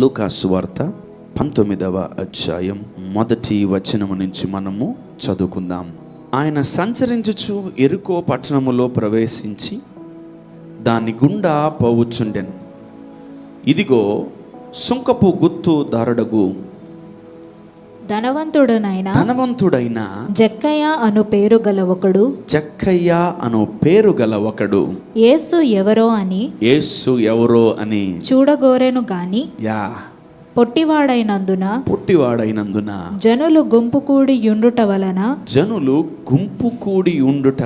లూకా సువార్త 19వ అధ్యాయం 1వ వచనము నుంచి మనము చదువుకుందాం. ఆయన సంచరించుచు యెరికో పట్టణములో ప్రవేశించి దాని గుండా పోవుచుండెను. ఇదిగో సుంకపు గుత్తు దారుడగు ధనవంతుడైన జక్కయ్య అను పేరు గల ఒకడు యేసు ఎవరో అని చూడగోరెను గాని పొట్టివాడైనందున జనులు గుంపు కూడి యుండుట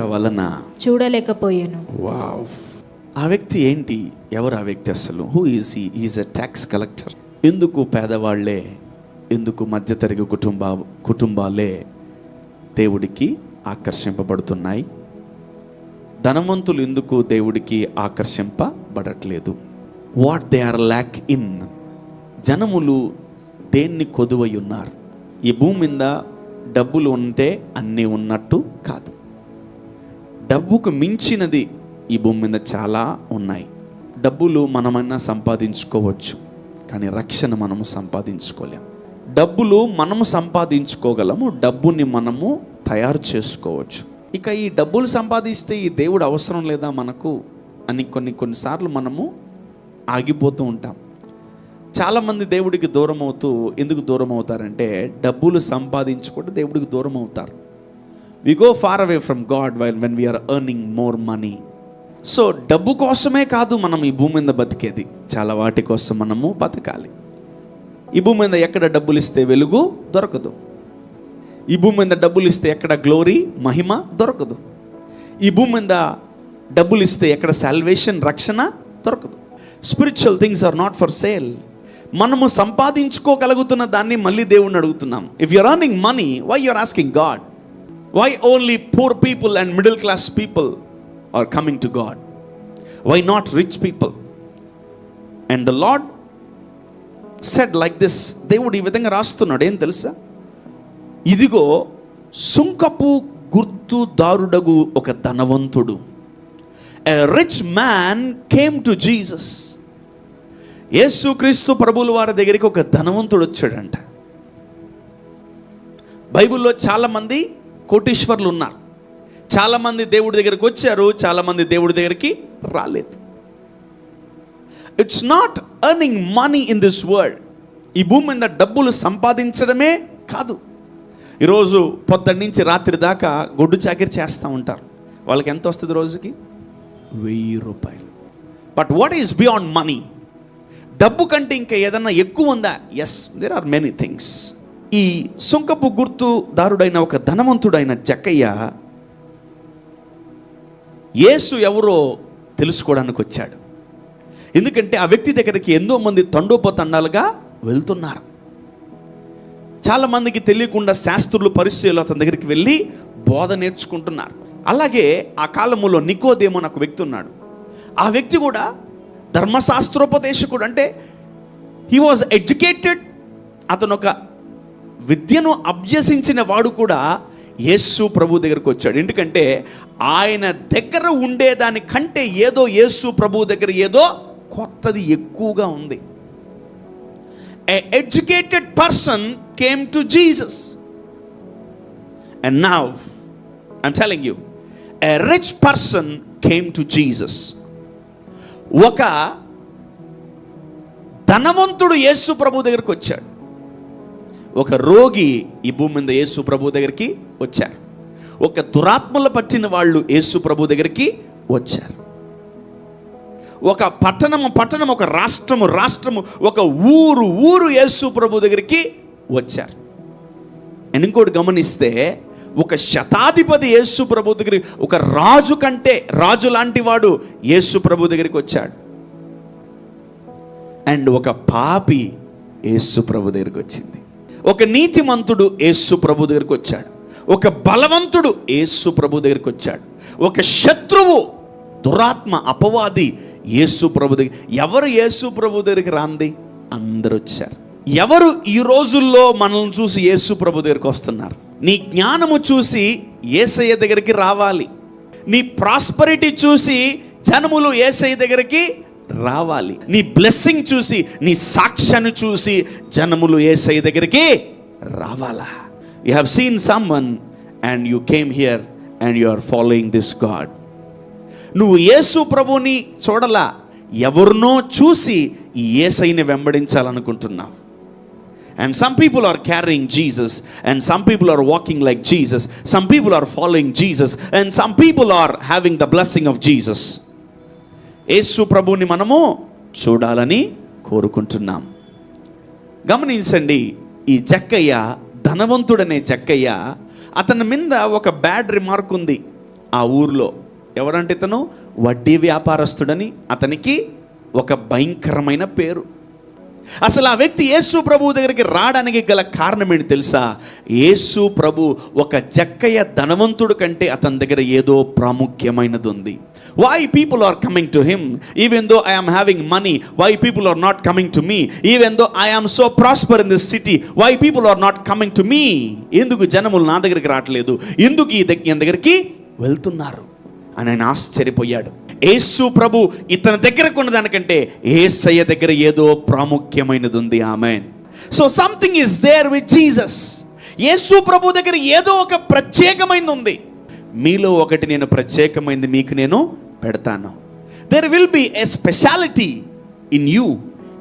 వలన చూడలేకపోయాను. ఆ వ్యక్తి ఏంటి? ఎవరు ఆ వ్యక్తి అసలు? Who is he? Is a tax collector. ఎందుకు పేదవాళ్లే, ఎందుకు మధ్యతరగతి కుటుంబాలే దేవుడికి ఆకర్షింపబడుతున్నాయి? ధనవంతులు ఎందుకు దేవుడికి ఆకర్షింపబడట్లేదు? What they are lack in. జనములు దేన్ని కొదువై ఉన్నారు? ఈ భూమి మీద డబ్బులు ఉంటే అన్నీ ఉన్నట్టు కాదు. డబ్బుకు మించినది ఈ భూమి మీద చాలా ఉన్నాయి. డబ్బులు మనమైనా సంపాదించుకోవచ్చు, కానీ రక్షణ మనము సంపాదించుకోలేము. డబ్బులు మనము సంపాదించుకోగలము, డబ్బుని మనము తయారు చేసుకోవచ్చు. ఇక ఈ డబ్బులు సంపాదిస్తే ఈ దేవుడు అవసరం లేదా మనకు అని కొన్నిసార్లు మనము ఆగిపోతూ ఉంటాం. చాలామంది దేవుడికి దూరం అవుతూ ఎందుకు దూరం అవుతారంటే డబ్బులు సంపాదించుకుంటే దేవుడికి దూరం అవుతారు. We go far away from God when we are earning more money. So డబ్బు కోసమే కాదు మనం ఈ భూమి మీద బతికేది, చాలా వాటి కోసం మనము బతకాలి. ఈ భూమి మీద ఎక్కడ డబ్బులు ఇస్తే వెలుగు దొరకదు. ఈ భూమి మీద డబ్బులు ఇస్తే ఎక్కడ గ్లోరీ, మహిమ దొరకదు. ఈ భూమి మీద డబ్బులు ఇస్తే ఎక్కడ సాల్వేషన్, రక్షణ దొరకదు. Spiritual things are not for sale. మనము సంపాదించుకోగలుగుతున్న దాన్ని మళ్ళీ దేవుణ్ణి అడుగుతున్నాం. If you are earning money, why you are asking God? Why only poor people and middle class people are coming to God? Why not rich people? And the lord said like this. దేవుడు ఈ విధంగా రాస్తున్నాడు. ఏం తెలుసా? ఇదిగో సుంకపు గుర్తుదారుడగు ఒక ధనవంతుడు, a rich man came to Jesus. యేసుక్రీస్తు ప్రభువుల వారి దగ్గరికి ఒక ధనవంతుడు వచ్చాడంట. బైబిల్లో చాలామంది కోటీశ్వర్లు ఉన్నారు. చాలామంది దేవుడి దగ్గరికి వచ్చారు, చాలామంది దేవుడి దగ్గరికి రాలేదు. It's not earning money in this world. ఈ భూమి మీద డబ్బులు సంపాదించడమే కాదు. ఈరోజు పొద్దున్న నుంచి రాత్రి దాకా గొడ్డు చాకిరి చేస్తూ ఉంటారు. వాళ్ళకి ఎంత వస్తుంది రోజుకి? 1000 రూపాయలు. But what is beyond money? డబ్బు కంటే ఇంకా ఏదన్నా ఎక్కువ ఉందా? Yes, there are many things. ఈ సుంకపు గుర్తుదారుడైన ఒక ధనవంతుడైన జక్కయ్య యేసు ఎవరో తెలుసుకోవడానికి వచ్చాడు. ఎందుకంటే ఆ వ్యక్తి దగ్గరికి ఎంతో మంది తండోపతండాలుగా వెళ్తున్నారు. చాలామందికి తెలియకుండా శాస్త్రులు, పరిచయులు అతని దగ్గరికి వెళ్ళి బోధ నేర్చుకుంటున్నారు. అలాగే ఆ కాలంలో నికోదేమో అని ఒక వ్యక్తి ఉన్నాడు. ఆ వ్యక్తి కూడా ధర్మశాస్త్రోపదేశకుడు. అంటే హీ వాజ్ ఎడ్యుకేటెడ్. అతను ఒక విద్యను అభ్యసించిన వాడు కూడా యేసు ప్రభు దగ్గరికి వచ్చాడు. ఎందుకంటే ఆయన దగ్గర ఉండేదానికంటే ఏదో యేసు ప్రభు దగ్గర ఏదో కొత్తది ఎక్కువగా ఉంది. A educated person came to Jesus. And now I'm telling you, a rich person came to Jesus. ఒక ధనవంతుడు యేసు ప్రభు దగ్గరికి వచ్చాడు. ఒక రోగి ఈ భూమి మీద యేసు ప్రభు దగ్గరికి వచ్చారు. ఒక దురాత్మల పట్టిన వాళ్ళు యేసు ప్రభు దగ్గరికి వచ్చారు. ఒక పట్టణము, ఒక రాష్ట్రము, ఒక ఊరు యేసు ప్రభు దగ్గరికి వచ్చారు. అండ్ ఇంకోటి గమనిస్తే, ఒక శతాధిపతి యేసు ప్రభు దగ్గరికి, ఒక రాజు కంటే రాజు లాంటి వాడు యేసు ప్రభు దగ్గరికి వచ్చాడు. అండ్ ఒక పాపి యేసు ప్రభు దగ్గరికి వచ్చింది. ఒక నీతిమంతుడు యేసు ప్రభు దగ్గరికి వచ్చాడు. ఒక బలవంతుడు యేసు ప్రభు దగ్గరికి వచ్చాడు. ఒక శత్రువు, దురాత్మ, అపవాది యేసు ప్రభు దగ్గర. ఎవరు యేసు ప్రభు దగ్గరికి రాంది? అందరూ వచ్చారు. ఎవరు ఈ రోజుల్లో మనల్ని చూసి యేసు ప్రభు దగ్గరికి వస్తున్నారు? నీ జ్ఞానము చూసి యేసయ్య దగ్గరికి రావాలి. నీ ప్రాస్పరిటీ చూసి జనములు యేసయ్య దగ్గరికి రావాలి. నీ బ్లెస్సింగ్ చూసి, నీ సాక్ష్యాన్ని చూసి జనములు యేసయ్య దగ్గరికి రావాలా. You have seen someone and you came here and you are following this God. నువ్వు యేసు ప్రభుని చూడలా, ఎవరినో చూసి ఈ యేసయ్యని వెంబడించాలనుకుంటున్నావు. And some people are carrying Jesus, and some people are walking like Jesus, some people are following Jesus, and some people are having the blessing of Jesus. యేసు ప్రభుని మనము చూడాలని కోరుకుంటున్నాం. గమనించండి, ఈ జక్కయ్య, ధనవంతుడనే జక్కయ్య, అతని మీద ఒక బ్యాడ్ రిమార్క్ ఉంది ఆ ఊర్లో. ఎవరంటే ఇతను వడ్డీ వ్యాపారస్తుడని అతనికి ఒక భయంకరమైన పేరు. అసలు ఆ వ్యక్తి యేసు ప్రభు దగ్గరికి రావడానికి గల కారణం ఏంటి తెలుసా? యేసు ప్రభు ఒక జక్కయ్య ధనవంతుడు కంటే అతని దగ్గర ఏదో ప్రాముఖ్యమైనది ఉంది. Why people are coming to him even though I am having money? Why people are not coming to me even though I am so prosper in this city? Why people are not coming to me? ఎందుకు జనములు నా దగ్గరికి రావట్లేదు, ఎందుకు ఈ దగ్గరికి వెళ్తున్నారు అని ఆయన ఆశ్చర్యపోయాడు. యేసు ప్రభు ఇతని దగ్గరకు ఉన్న దానికంటే యేసయ్య దగ్గర ఏదో ప్రాముఖ్యమైనది ఉంది. Amen. So something is there with Jesus. Yesu ప్రభు దగ్గర ఏదో ఒక ప్రత్యేకమైనది ఉంది. మీలో ఒకటి నేను ప్రత్యేకమైనది మీకు నేను పెడతాను. There will be a speciality in you.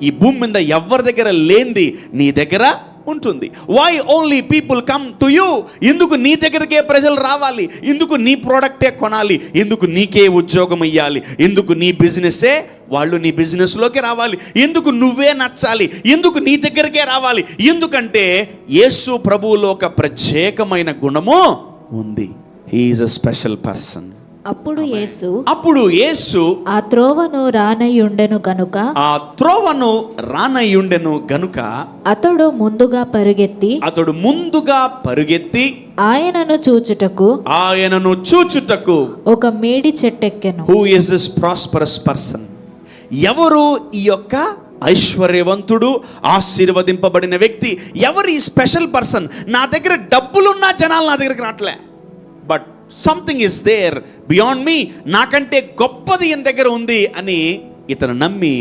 ఈ భూమి మీద ఎవరి దగ్గర లేనిది నీ దగ్గర ఉంటుంది. Why only people come to you? ఎందుకు నీ దగ్గరికే ప్రజలు రావాలి? ఎందుకు నీ ప్రోడక్టే కొనాలి? ఎందుకు నీకే ఉద్యోగం ఇవ్వాలి? ఎందుకు నీ బిజినెస్సే వాళ్ళు నీ బిజినెస్లోకి రావాలి? ఎందుకు నువ్వే నచ్చాలి? ఎందుకు నీ దగ్గరికే రావాలి? ఎందుకంటే యేసు ప్రభువులో ఒక ప్రత్యేకమైన గుణము ఉంది. He is a special person. అప్పుడు యేసు ఆ త్రోవను రానయ్యుండెను గనుక అతడు ముందుగా పరుగెత్తి ఆయనను చూచుటకు ఒక మేడి చెట్టెక్కెను. Who is this prosperous person? ఎవరు ఈ యొక్క ఐశ్వర్యవంతుడు, ఆశీర్వదింపబడిన వ్యక్తి? ఎవరు ఈ స్పెషల్ పర్సన్? నా దగ్గర డబ్బులున్నా జనాలు నా దగ్గరికి రావట్లే, but something is there beyond me. నాకంటే గొప్పది ఈయన దగ్గర ఉంది అని ఇతను నమ్మి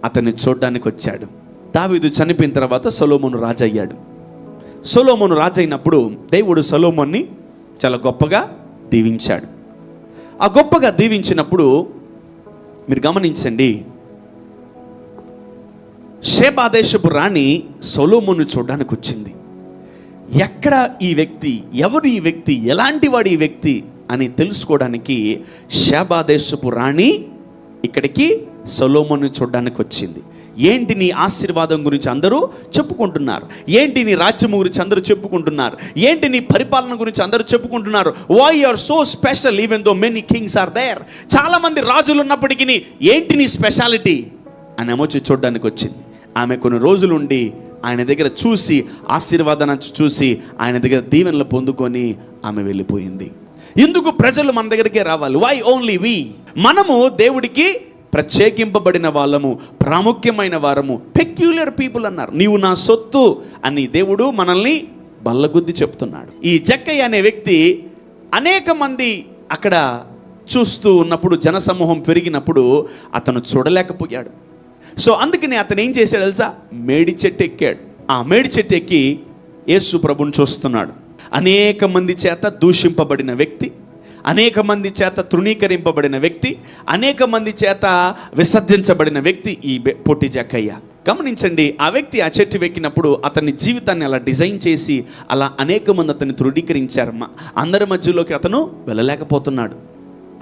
అతన్ని చూడడానికి వచ్చాడు. దావీదు చనిపోయిన తర్వాత సొలొమోను రాజు అయ్యాడు. సొలొమోను రాజు అయినప్పుడు దేవుడు సొలొమోన్ని చాలా గొప్పగా దీవించాడు. ఆ గొప్పగా దీవించినప్పుడు మీరు గమనించండి, షేబా దేశపు రాణి సొలొమోను చూడడానికి వచ్చింది. ఎక్కడ ఈ వ్యక్తి, ఎవరు ఈ వ్యక్తి, ఎలాంటి వాడు ఈ వ్యక్తి అని తెలుసుకోవడానికి షేబా దేశపు రాణి ఇక్కడికి సొలొమోను చూడడానికి వచ్చింది. ఏంటి నీ ఆశీర్వాదం గురించి అందరూ చెప్పుకుంటున్నారు, ఏంటి నీ రాజ్యం గురించి అందరూ చెప్పుకుంటున్నారు, ఏంటి నీ పరిపాలన గురించి అందరూ చెప్పుకుంటున్నారు. Why you are so special even though many kings are there? చాలా మంది రాజులు ఉన్నప్పటికీ ఏంటి నీ స్పెషాలిటీ అని వచ్చి చూడడానికి వచ్చింది. ఆమె కొన్ని రోజులు ఉండి ఆయన దగ్గర చూసి, ఆశీర్వాదాన్ని చూసి ఆయన దగ్గర దీవెనలు పొందుకొని ఆమె వెళ్ళిపోయింది. ఎందుకు ప్రజలు మన దగ్గరికే రావాలి? Why only we? మనము దేవుడికి ప్రత్యేకింపబడిన వాళ్ళము, ప్రాముఖ్యమైన వారము, పెక్యులర్ పీపుల్ అన్నారు. నీవు నా సొత్తు అని దేవుడు మనల్ని బల్లగుద్ది చెప్తున్నాడు. ఈ జక్కయ్య అనే వ్యక్తి అనేక మంది అక్కడ చూస్తూ ఉన్నప్పుడు, జనసమూహం పెరిగినప్పుడు అతను చూడలేకపోయాడు. సో అందుకని అతను ఏం చేశాడు తెలుసా? మేడి చెట్టు ఎక్కాడు. ఆ మేడి చెట్టు ఎక్కి యేసు ప్రభుని చూస్తున్నాడు. అనేక మంది చేత దూషింపబడిన వ్యక్తి, అనేక మంది చేత తృణీకరింపబడిన వ్యక్తి, అనేక మంది చేత విసర్జించబడిన వ్యక్తి ఈ పొట్టి జక్కయ్య. గమనించండి, ఆ వ్యక్తి ఆ చెట్టు ఎక్కినప్పుడు అతని జీవితాన్ని అలా డిజైన్ చేసి అలా అనేక మంది అతన్ని తృణీకరించారు. అందరి మధ్యలోకి అతను వెళ్ళలేకపోతున్నాడు.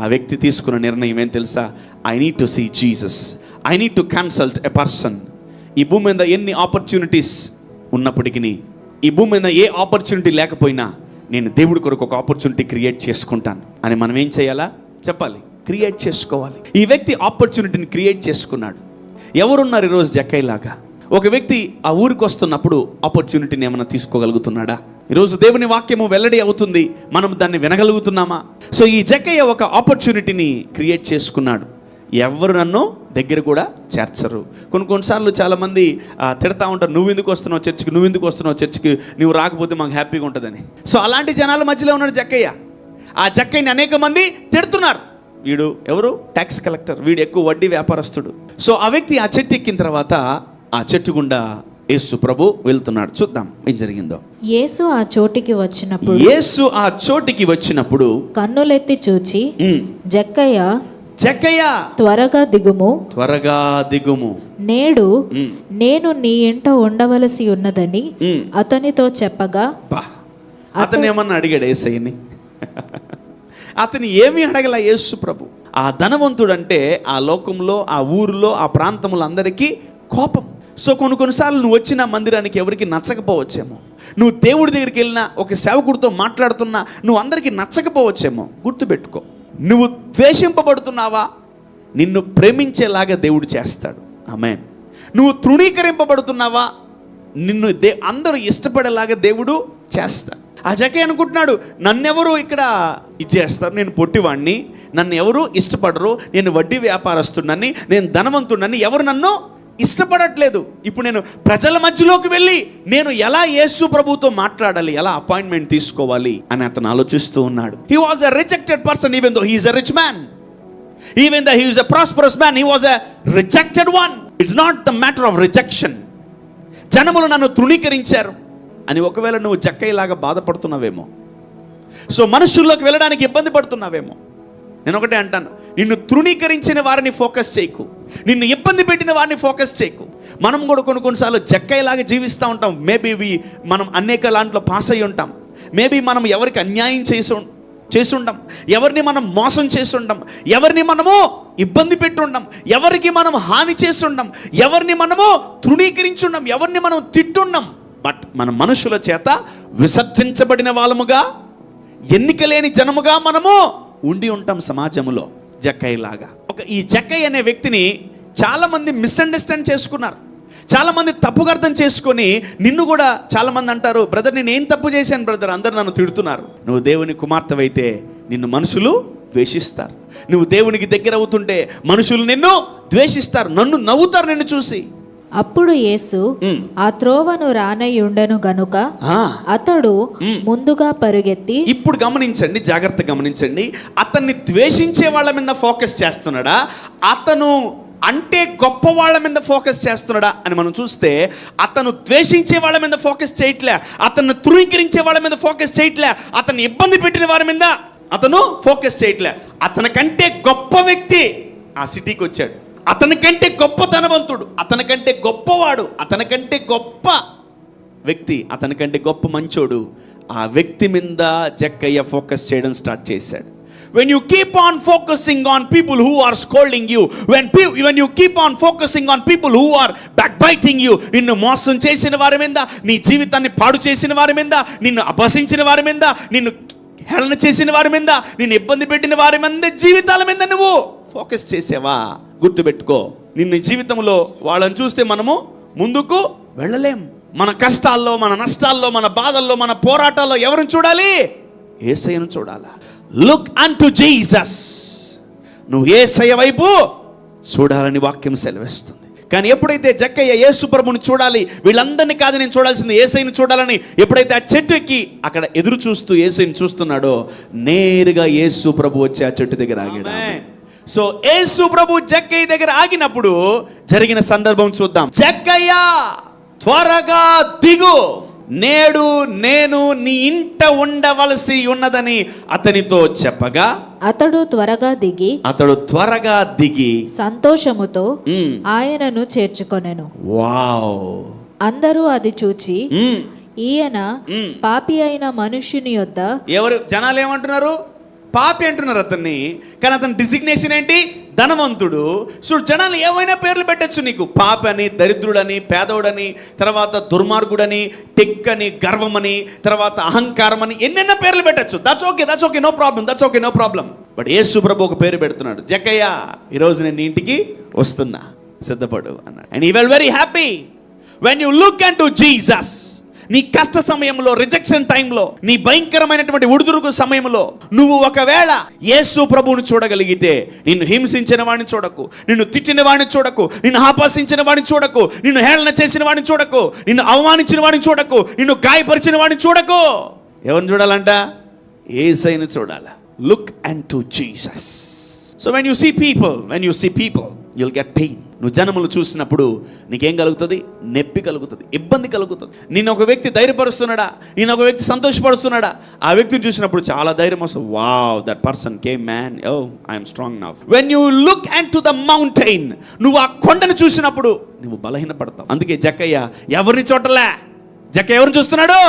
ఆ వ్యక్తి తీసుకున్న నిర్ణయం ఏం తెలుసా? I need to see Jesus, I need to consult a person. ఈ భూమి మీద ఎన్ని ఆపర్చునిటీస్ ఉన్నప్పటికీ, ఈ భూమి మీద ఏ ఆపర్చునిటీ లేకపోయినా నేను దేవుడి కొరకు ఒక ఆపర్చునిటీ క్రియేట్ చేసుకుంటాను అని మనం ఏం చేయాలా చెప్పాలి? క్రియేట్ చేసుకోవాలి. ఈ వ్యక్తి ఆపర్చునిటీని క్రియేట్ చేసుకున్నాడు. ఎవరున్నారు ఈరోజు జక్కయ్యలాగా? ఒక వ్యక్తి ఆ ఊరికి వస్తున్నప్పుడు ఆపర్చునిటీని ఏమైనా తీసుకోగలుగుతున్నాడా? ఈరోజు దేవుని వాక్యము వెల్లడి అవుతుంది, మనం దాన్ని వినగలుగుతున్నామా? సో ఈ జక్కయ్య ఒక ఆపర్చునిటీని క్రియేట్ చేసుకున్నాడు. ఎవరు నన్ను దగ్గర కూడా చేర్చరు. కొన్నిసార్లు చాలామంది తిడతా ఉంటారు, నువ్వు ఎందుకు వస్తున్నావు చర్చికి, నువ్వు రాకపోతే మాకు హ్యాపీగా ఉంటుందని. సో అలాంటి జనాల మధ్యలో ఉన్నాడు జక్కయ్య. ఆ జక్కయ్యని అనేక మంది తిడుతున్నారు. వీడు ఎవరు? Tax collector. వీడు ఎక్కువ వడ్డీ వ్యాపారస్తుడు. సో ఆ వ్యక్తి ఆ చెట్టు ఎక్కిన తర్వాత ఆ చెట్టు గుండా యేసు ప్రభు వెళ్తున్నాడు. చూద్దాం ఏం జరిగిందో. యేసు ఆ చోటికి వచ్చినప్పుడు కన్నులెత్తి చూచి, జక్కయ్య త్వరగా దిగుము, నేడు నేను నీ ఇంట ఉండవలసి ఉన్నదని అతనితో చెప్పగా. అతను ఏమన్నా అడిగాడు యేసయ్యని? అతను ఏమీ అడగల యేసు ప్రభు. ఆ ధనవంతుడు అంటే ఆ లోకంలో, ఆ ఊరిలో, ఆ ప్రాంతంలో అందరికీ కోపం. సో కొన్నిసార్లు నువ్వు వచ్చిన మందిరానికి ఎవరికి నచ్చకపోవచ్చేమో, నువ్వు దేవుడి దగ్గరికి వెళ్ళినా, ఒక సేవకుడితో మాట్లాడుతున్నా నువ్వు అందరికీ నచ్చకపోవచ్చేమో. గుర్తుపెట్టుకో, నువ్వు ద్వేషింపబడుతున్నావా, నిన్ను ప్రేమించేలాగా దేవుడు చేస్తాడు. ఆమేన్. నువ్వు తృణీకరింపబడుతున్నావా, నిన్ను అందరూ ఇష్టపడేలాగా దేవుడు చేస్తాడు. ఆ జక్కయ్య అనుకుంటున్నాడు, నన్నెవరు ఇక్కడ ఇచ్చేస్తారు, నేను పొట్టివాణ్ణి, నన్ను ఎవరు ఇష్టపడరు, నేను వడ్డీ వ్యాపారస్తుడినని, నేను ధనవంతుడినని, ఎవరు నన్ను ఇష్టపడట్లేదు. ఇప్పుడు నేను ప్రజల మధ్యలోకి వెళ్ళి నేను ఎలా యేసు ప్రభుతో మాట్లాడాలి, ఎలా అపాయింట్మెంట్ తీసుకోవాలి అని అతను ఆలోచిస్తూ ఉన్నాడు. He was a rejected person, even though he is a rich man, even though he is a prosperous man, he was a rejected one. It's not the matter of rejection. జనములు నన్ను తృణీకరించారు అని ఒకవేళ నువ్వు జక్కయ్యలాగా బాధపడుతున్నావేమో, సో మనుషుల్లోకి వెళ్ళడానికి ఇబ్బంది పడుతున్నావేమో. నేను ఒకటే అంటాను, నిన్ను తృణీకరించిన వారిని ఫోకస్ చేయకు, నిన్ను ఇబ్బంది పెట్టిన వారిని ఫోకస్ చేయకు. మనం కూడా కొన్నిసార్లు జక్కయ్యలాగా జీవిస్తూ ఉంటాం. మేబీ మనం అనేక లాంట్లో పాస్ అయ్యి ఉంటాం. మేబీ మనం ఎవరికి అన్యాయం చేసి ఉంటాం, ఎవరిని మనం మోసం చేసి ఉంటాం, ఎవరిని మనము ఇబ్బంది పెట్టుండం, ఎవరికి మనం హాని చేసి ఉంటాం, ఎవరిని మనము తృణీకరించుండం, ఎవరిని మనం తిట్టుండం. బట్ మన మనుషుల చేత విసర్జించబడిన వాళ్ళముగా, ఎన్నికలేని జనముగా మనము ఉండి ఉంటాం సమాజంలో. జక్కయ్యలాగా ఈ జక్కయ్య అనే వ్యక్తిని చాలామంది మిస్అండర్స్టాండ్ చేసుకున్నారు, చాలామంది తప్పుగా అర్థం చేసుకొని నిన్ను కూడా చాలామంది అంటారు, బ్రదర్ నేను ఏం తప్పు చేశాను బ్రదర్, అందరు నన్ను తిడుతున్నారు. నువ్వు దేవుని కుమార్తెవైతే నిన్ను మనుషులు ద్వేషిస్తారు. నువ్వు దేవునికి దగ్గర అవుతుంటే మనుషులు నిన్ను ద్వేషిస్తారు, నన్ను నవ్వుతారు నిన్ను చూసి. అప్పుడు యేసు ఆ త్రోవను రానయ్యుండెను గనుక అతడు ముందుగా పరుగెత్తి. ఇప్పుడు గమనించండి, జాగ్రత్త గమనించండి. అతన్ని ద్వేషించే వాళ్ళ మీద ఫోకస్ చేస్తున్నాడా, అతను అంటే గొప్ప వాళ్ళ మీద ఫోకస్ చేస్తున్నాడా అని మనం చూస్తే, అతను ద్వేషించే వాళ్ళ మీద ఫోకస్ చేయట్లే, అతన్ని తృణీకరించే వాళ్ళ మీద ఫోకస్ చేయట్లే, అతన్ని ఇబ్బంది పెట్టిన వారి మీద అతను ఫోకస్ చేయట్లే. అతనికంటే గొప్ప వ్యక్తి ఆ సిటీకి వచ్చాడు, అతనికంటే గొప్ప ధనవంతుడు, అతనికంటే గొప్పవాడు, అతనికంటే గొప్ప వ్యక్తి, అతనికంటే గొప్ప మంచోడు. ఆ వ్యక్తి మీద జక్కయ్య ఫోకస్ చేయడం స్టార్ట్ చేశాడు. When you keep on focusing on people who are scolding you, when you keep on focusing on people who are backbiting you, నిన్ను మోసం చేసిన వారి మీద, నీ జీవితాన్ని పాడు చేసిన వారి మీద, నిన్ను అపహసించిన వారి మీద, నిన్ను హేళన చేసిన వారి మీద, నిన్ను ఇబ్బంది పెట్టిన వారి మీద జీవితాల మీద నువ్వు ఫోకస్ చేసావా? గుర్తుపెట్టుకో, నిన్ను జీవితంలో వాళ్ళని చూస్తే మనము ముందుకు వెళ్ళలేం. మన కష్టాల్లో, మన నష్టాల్లో, మన బాధల్లో, మన పోరాటాల్లో ఎవరిని చూడాలి? యేసయ్యను చూడాలా. Look unto Jesus. నువ్వు యేసయ్య వైపు చూడాలని వాక్యం సెలవిస్తుంది. కానీ ఎప్పుడైతే జక్కయ్య యేసు ప్రభుని చూడాలి, వీళ్ళందరినీ కాదు నేను చూడాల్సింది యేసయ్యను చూడాలని ఎప్పుడైతే ఆ చెట్టు ఎక్కి అక్కడ ఎదురు చూస్తూ యేసయ్యను చూస్తున్నాడో, నేరుగా యేసు ప్రభు వచ్చి ఆ చెట్టు దగ్గర ఆగాడు. సో యేసు ప్రభు జక్కయ్య దగ్గర ఆగినప్పుడు జరిగిన సందర్భం చూద్దాం. జక్కయ్య త్వరగా దిగు, నేడు నేను నీ ఇంట ఉండవలసి ఉన్నదని అతనితో చెప్పగా అతడు త్వరగా దిగి సంతోషముతో ఆయనను చేర్చుకొనెను. వావ్! అందరూ అది చూచి ఈయన పాపి అయిన మనుష్యుని యొద్ద. ఎవరు జనాలు ఏమంటున్నారు? పాపి అంటున్నారు అతన్ని. కానీ అతని డిజిగ్నేషన్ ఏంటి? ధనవంతుడు. సో జనాలు ఏమైనా పేర్లు పెట్టచ్చు నీకు, పాపి అని, దరిద్రుడని, పేదోడని, తర్వాత దుర్మార్గుడని, టెక్ అని, గర్వమని, తర్వాత అహంకారం అని, ఎన్నెన్నో పేర్లు పెట్టచ్చు. That's okay, no problem. But Yesu ప్రభు ఒక పేరు పెడుతున్నాడు, జక్కయ్య ఈరోజు నేను ఇంటికి వస్తున్నా, సిద్ధపడు అన్నాడు. And he felt very happy when you look into Jesus. నీ కష్ట సమయంలో, రిజెక్షన్ టైంలో, నీ భయంకరమైనటువంటి ఉడుదురుగు సమయంలో నువ్వు ఒకవేళ యేసు ప్రభువుని చూడగలిగితే, నిన్ను హింసించిన వాడిని చూడకు, నిన్ను తిట్టిన వాడిని చూడకు, నిన్ను ఆపాసించిన వాడిని చూడకు, నిన్ను హేళన చేసిన వాడిని చూడకు, నిన్ను అవమానించిన వాడిని చూడకు, నిన్ను గాయపరిచిన వాడిని చూడకు. ఎవరిని చూడాలంట? యేసయ్యను చూడాల. Look unto Jesus. So when you see people you'll get pain. నువ్వు జనములు చూసినప్పుడు నీకేం కలుగుతుంది? నొప్పి కలుగుతుంది, ఇబ్బంది కలుగుతుంది. నేను ఒక వ్యక్తి ధైర్యపరుస్తున్నాడా, నేను ఒక వ్యక్తి సంతోషపరుస్తున్నాడా, ఆ వ్యక్తిని చూసినప్పుడు చాలా ధైర్యం వస్తుంది. Wow, that person came man, oh I'm strong now. When you look and to the mountain, నువ్వు ఆ కొండను చూసినప్పుడు నువ్వు బలహీనపడతావు. అందుకే జక్కయ్య ఎవరిని చూడలే, జక్కయ్య ఎవరిని చూస్తున్నాడు?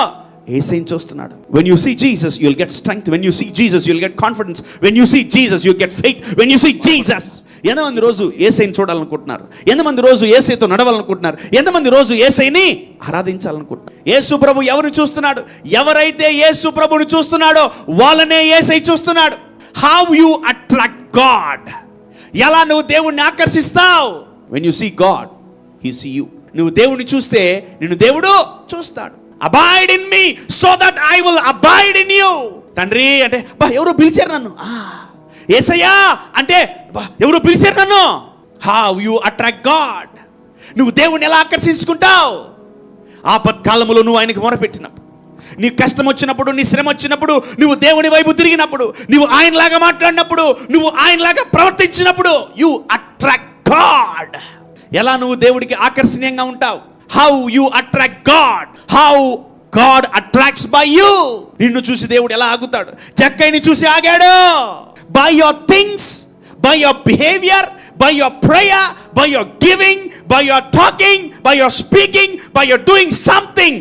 యేసయ్యని చూస్తున్నాడు. When you see Jesus, you'll get strength. When you see Jesus, you'll get confidence. When you see Jesus, you'll get faith. When you see Jesus. ఎంతమంది రోజు యేసయ్యని చూడాలనుకుంటున్నారు? ఎంతమంది రోజు యేసయ్యతో నడవాలనుకుంటున్నారు? ఎంతమంది రోజు యేసయ్యని ఆరాధించాలనుకుంటున్నారు? యేసు ప్రభు ఎవరిని చూస్తున్నాడు? ఎవరైతే యేసు ప్రభుని చూస్తున్నాడో వాళ్ళనే యేసయ్య చూస్తున్నాడు. How you attract God? ఎలా నువ్వు దేవుణ్ణి ఆకర్షిస్తావు? When you see God, He see you. నువ్వు దేవుణ్ణి చూస్తే నిన్ను దేవుడు చూస్తాడు. Abide in me so that I will abide in you. తండ్రి అంటే బా ఎవరో పిలిచారు నన్ను. యేసయ్యా అంటే బా ఎవరో పిలిచారు నన్ను. How you attract God? నువ్వు దేవుణ్ణి ఎలా ఆకర్షించుకుంటావు? ఆపత్కాలములో నువ్వు ఆయనకి మొరపెట్టినప్పుడు, నీ కష్టం వచ్చినప్పుడు, నీ శ్రమ వచ్చినప్పుడు, నువ్వు దేవుని వైపు తిరిగినప్పుడు, నువ్వు ఆయనలాగా మాట్లాడినప్పుడు, నువ్వు ఆయనలాగా ప్రవర్తించినప్పుడు, you attract God. ఎలా నువ్వు దేవుడికి ఆకర్షణీయంగా ఉంటావు? How you attract God? How God attracts by you? నిన్ను చూసి దేవుడు ఎలా ఆగుతాడు? జక్కయ్యని చూసి ఆగాడు. By your things, by your behavior, by your prayer, by your giving, by your talking, by your speaking, by your doing something,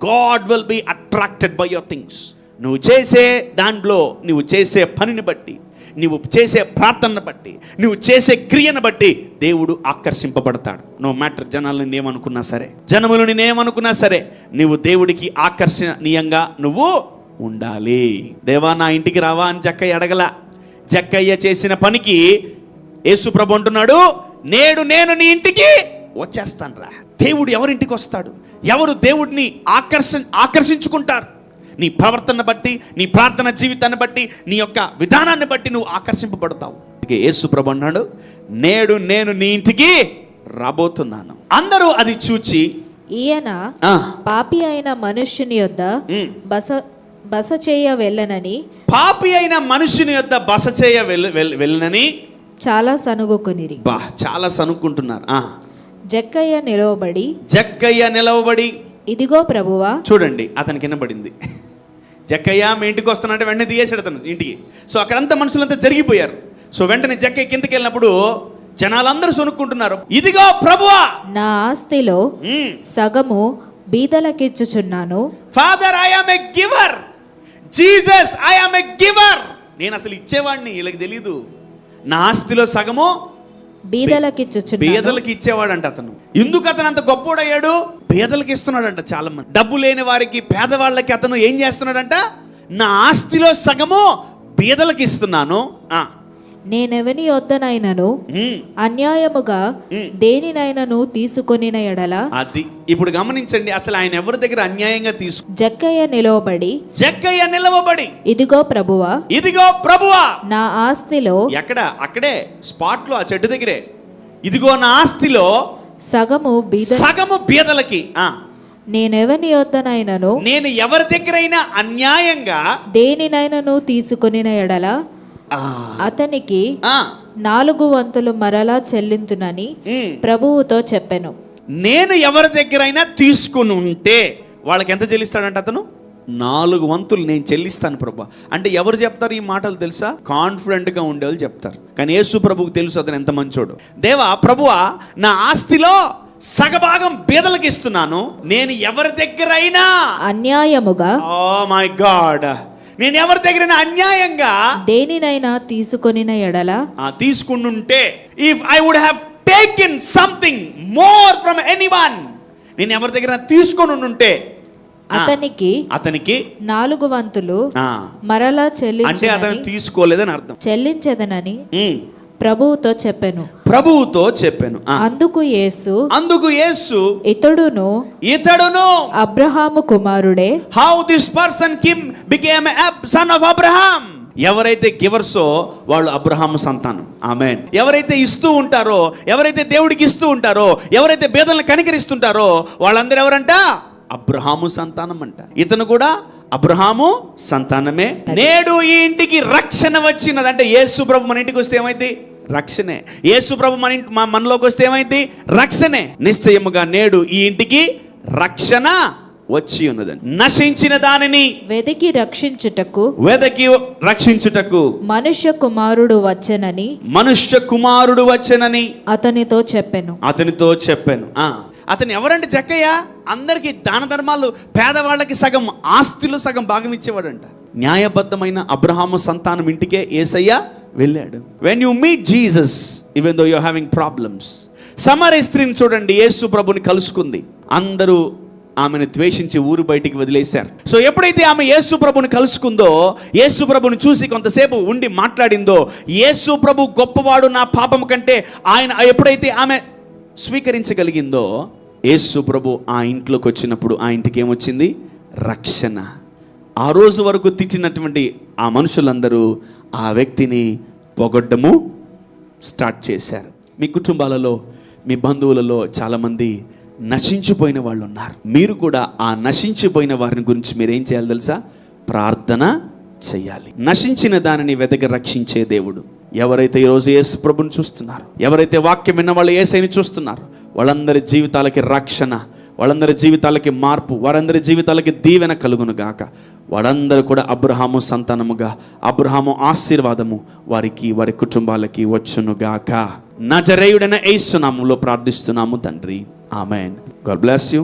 God will be attracted by your things. నువ్వు చేసే దాంట్లో, నువ్వు చేసే పనిని బట్టి, నువ్వు చేసే ప్రార్థనను బట్టి, నువ్వు చేసే క్రియను బట్టి దేవుడు ఆకర్షింపబడతాడు. నో మ్యాటర్ జనాలు నేనేమనుకున్నా సరే, జనములు నేనేమనుకున్నా సరే, నువ్వు దేవుడికి ఆకర్షణీయంగా నువ్వు ఉండాలి. దేవా నా ఇంటికి రావా అని జక్కయ్య అడగల. జక్కయ్య చేసిన పనికి యేసు ప్రభు అంటున్నాడు, నేడు నేను నీ ఇంటికి వచ్చేస్తాను రా. దేవుడు ఎవరింటికి వస్తాడు? ఎవరు దేవుడిని ఆకర్షించుకుంటారు? నీ ప్రవర్తన బట్టి, నీ ప్రార్థన జీవితాన్ని బట్టి, నీ యొక్క విధానాన్ని బట్టి నువ్వు ఆకర్షింపబడతావు. యేసు ప్రభు అన్నాడు, నేడు నేను నీ ఇంటికి రాబోతున్నాను. అందరూ అది చూచి ఈయన పాపి అయిన మనుష్యుని యొద్ద బస చేయ వెళ్ళనని, పాపి అయిన మనుష్యుని యొద్ద బస చేయ వెళ్ళనని చాలా సనుగుకొనిరి. చాలా సనుక్కుంటున్నారు. జక్కయ్య నిలవబడి ఇదిగో ప్రభువా. చూడండి, అతనికి వినబడింది. జక్కయ్య మీ ఇంటికి వస్తానంటే వెంటనే దిగేసాడు అతను ఇంటికి. సో అక్కడంతా మనుషులంతా జరిగిపోయారు. సో వెంటనే జక్కయ్య కిందకి వెళ్ళినప్పుడు జనాలందరూ సొనుక్కుంటున్నారు. ఇదిగో ప్రభువా, నా ఆస్తిలో సగము బీదలకిచ్చుచున్నాను. Father, I am a giver. Jesus, I am a giver. నేను అసలు ఇచ్చేవాడిని, వీళ్ళకి తెలీదు. నా ఆస్తిలో సగము బీదలకి ఇచ్చేవాడంట అతను. ఎందుకు అతను అంత గొప్పోడయ్యాడు? బీదలకి ఇస్తున్నాడంట. చాలా మంది డబ్బు లేని వారికి, పేదవాళ్ళకి అతను ఏం చేస్తున్నాడంట? నా ఆస్తిలో సగము బీదలకి ఇస్తున్నాను. నేనెవని యొద్దనైనను అన్యాయముగా దేనినైనను తీసుకొనిన ఎడల. అది ఇప్పుడు గమనించండి, అసలు ఆయన ఎవరి దగ్గర అన్యాయంగా జక్కయ్య నిలవబడి ఇదిగో ప్రభువా నా ఆస్తిలో. అక్కడే స్పాట్ లో, ఆ చెట్టు దగ్గరే, ఇదిగో నా ఆస్తిలో సగము బీదలకి. నేనెవని యొద్దనైనను, నేను ఎవరి దగ్గరైనా అన్యాయంగా దేనినైనను తీసుకొనిన ఎడల అతనికి 4 వంతులు మరలా చెల్లింతునని ప్రభువుతో చెప్పెను. నేను ఎవరి దగ్గరైనా తీసుకుని ఉంటే వాళ్ళకి ఎంత చెల్లిస్తాడంట అతను? 4 వంతులు నేను చెల్లిస్తాను ప్రభు. అంటే ఎవరు చెప్తారు ఈ మాటలు తెలుసా? కాన్ఫిడెంట్ గా ఉండేవాళ్ళు చెప్తారు. కానీ యేసు ప్రభువుకు తెలుసు అతను ఎంత మంచోడు. దేవా, ప్రభువా, నా ఆస్తిలో సగభాగం బీదలకు ఇస్తున్నాను. నేను ఎవరి దగ్గరైనా అన్యాయముగా, ఓ మై గాడ్, నేను ఎవరి దగ్గర అన్యాయంగా దేనినైనా తీసుకొనిన ఎడల, తీసుకుంటుంటే, if I would have taken something more from anyone, నేను ఎవరి దగ్గర తీసుకొని ఉంటే అతనికి 4 వంతులు మరలా అంటే అతను తీసుకోలేదని అర్థం. చెల్లించదనని ప్రభువుతో చెప్పాను. అందుకు యేసు ఇతడును అబ్రహాము కుమారుడే. How this person became a son of Abraham. ఎవరైతే గివర్సో వాళ్ళు అబ్రహాము సంతానం. ఆమేన్. ఎవరైతే ఇస్తూ ఉంటారో, ఎవరైతే దేవుడికి ఇస్తూ ఉంటారో, ఎవరైతే పేదలను కనికరిస్తుంటారో వాళ్ళందరూ ఎవరంట? అబ్రహాము సంతానం అంట. ఇతను కూడా అబ్రహాము సంతానమే. నేడు ఈ ఇంటికి రక్షణ వచ్చినది. అంటే యేసు ప్రభు మన ఇంటికి వస్తే ఏమైంది? రక్షణే. యేసు ప్రభు మనలోకి వస్తే ఏమైంది? రక్షణే. నిశ్చయముగా నేడు ఈ ఇంటికి రక్షణ వచ్చి ఉన్నదని. నశించిన దానిని వెదకి రక్షించుటకు మనుష్య కుమారుడు వచ్చెనని అతనితో చెప్పాను. అతను ఎవరంటే జక్కయ్య అందరికి దాన ధర్మాలు, పేదవాళ్ళకి సగం ఆస్తులు సగం భాగం ఇచ్చేవాడంట. న్యాయబద్ధమైన అబ్రహాము సంతానం ఇంటికే యేసయ్య వెళ్ళాడు. When you meet Jesus even though you are having problems. సమరయ స్త్రీని చూడండి, యేసు ప్రభుని కలుసుకుంది. అందరూ ఆమెను ద్వేషించి ఊరు బయటికి వదిలేశారు. సో ఎప్పుడైతే ఆమె యేసు ప్రభుని కలుసుకుందో, యేసు ప్రభుని చూసి కొంతసేపు ఉండి మాట్లాడిందో, యేసు ప్రభు గొప్పవాడు నా పాపం కంటే ఆయన ఎప్పుడైతే ఆమె స్వీకరించగలిగిందో, యేసు ప్రభు ఆ ఇంట్లోకి వచ్చినప్పుడు ఆ ఇంటికి ఏమొచ్చింది? రక్షణ. ఆ రోజు వరకు తిట్టినటువంటి ఆ మనుషులందరూ ఆ వ్యక్తిని పొగడ్డము స్టార్ట్ చేశారు. మీ కుటుంబాలలో, మీ బంధువులలో చాలామంది నశించిపోయిన వాళ్ళు ఉన్నారు. మీరు కూడా ఆ నశించిపోయిన వారిని గురించి మీరేం చేయాలి తెలుసా? ప్రార్థన చెయ్యాలి. నశించిన దానిని వెదకి రక్షించే దేవుడు. ఎవరైతే ఈరోజు యేసు ప్రభుని చూస్తున్నారు, ఎవరైతే వాక్యం విన్న వాళ్ళు యేసయ్యని చూస్తున్నారు, వాళ్ళందరి జీవితాలకి రక్షణ, వాళ్ళందరి జీవితాలకి మార్పు, వారందరి జీవితాలకి దీవెన కలుగును గాక. వాళ్ళందరూ కూడా అబ్రహాము సంతానముగా, అబ్రహాము ఆశీర్వాదము వారికి, వారి కుటుంబాలకి వచ్చును గాక. నజరేయుడైన యేసు నామములో ప్రార్థిస్తున్నాము తండ్రి. ఆమేన్. God bless you.